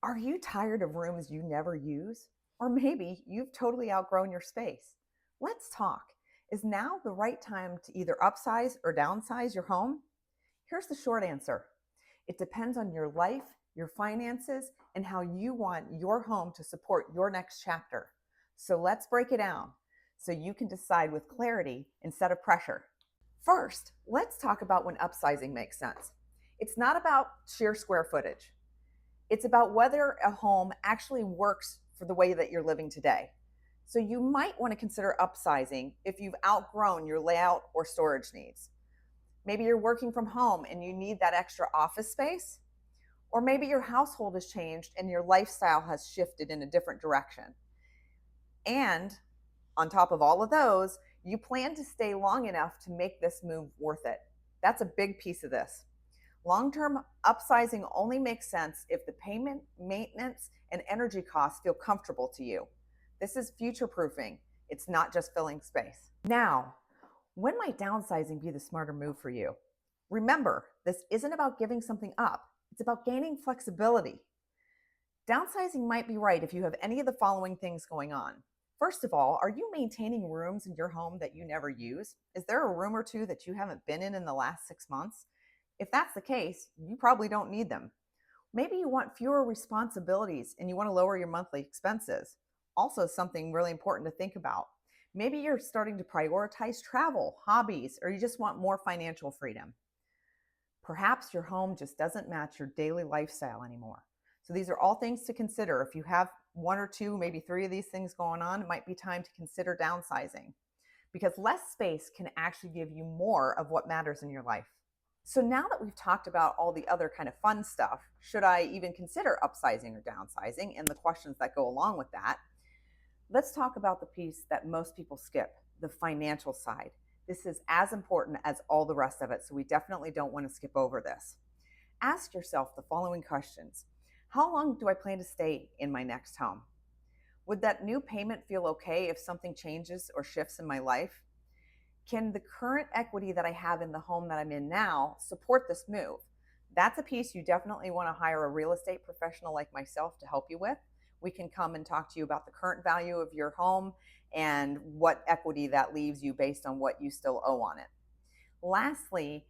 Are you tired of rooms you never use? Or maybe you've totally outgrown your space. Let's talk. Is now the right time to either upsize or downsize your home? Here's the short answer. It depends on your life, your finances, and how you want your home to support your next chapter. So let's break it down so you can decide with clarity instead of pressure. First, let's talk about when upsizing makes sense. It's not about sheer square footage. It's about whether a home actually works for the way that you're living today. So you might want to consider upsizing if you've outgrown your layout or storage needs. Maybe you're working from home and you need that extra office space, or maybe your household has changed and your lifestyle has shifted in a different direction. And on top of all of those, you plan to stay long enough to make this move worth it. That's a big piece of this. Long-term upsizing only makes sense if the payment, maintenance, and energy costs feel comfortable to you. This is future-proofing. It's not just filling space. Now, when might downsizing be the smarter move for you? Remember, this isn't about giving something up. It's about gaining flexibility. Downsizing might be right if you have any of the following things going on. First of all, are you maintaining rooms in your home that you never use? Is there a room or two that you haven't been in the last 6 months? If that's the case, you probably don't need them. Maybe you want fewer responsibilities and you want to lower your monthly expenses. Also, something really important to think about. Maybe you're starting to prioritize travel, hobbies, or you just want more financial freedom. Perhaps your home just doesn't match your daily lifestyle anymore. So these are all things to consider. If you have one or two, maybe three of these things going on, it might be time to consider downsizing because less space can actually give you more of what matters in your life. So now that we've talked about all the other kind of fun stuff, should I even consider upsizing or downsizing and the questions that go along with that? Let's talk about the piece that most people skip, the financial side. This is as important as all the rest of it, so we definitely don't want to skip over this. Ask yourself the following questions. How long do I plan to stay in my next home? Would that new payment feel okay if something changes or shifts in my life? Can the current equity that I have in the home that I'm in now support this move? That's a piece you definitely want to hire a real estate professional like myself to help you with. We can come and talk to you about the current value of your home and what equity that leaves you based on what you still owe on it. Lastly,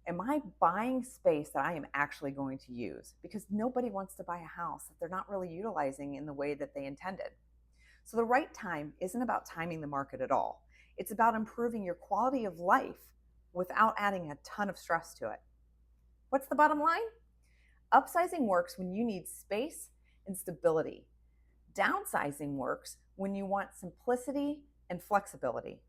am I buying space that I am actually going to use? Because nobody wants to buy a house that they're not really utilizing in the way that they intended. So the right time isn't about timing the market at all. It's about improving your quality of life without adding a ton of stress to it. What's the bottom line? Upsizing works when you need space and stability. Downsizing works when you want simplicity and flexibility.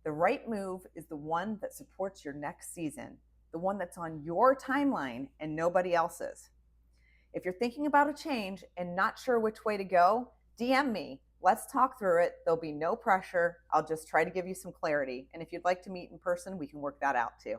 The right move is the one that supports your next season, the one that's on your timeline and nobody else's. If you're thinking about a change and not sure which way to go, DM me. Let's talk through it. There'll be no pressure. I'll just try to give you some clarity. And if you'd like to meet in person, we can work that out too.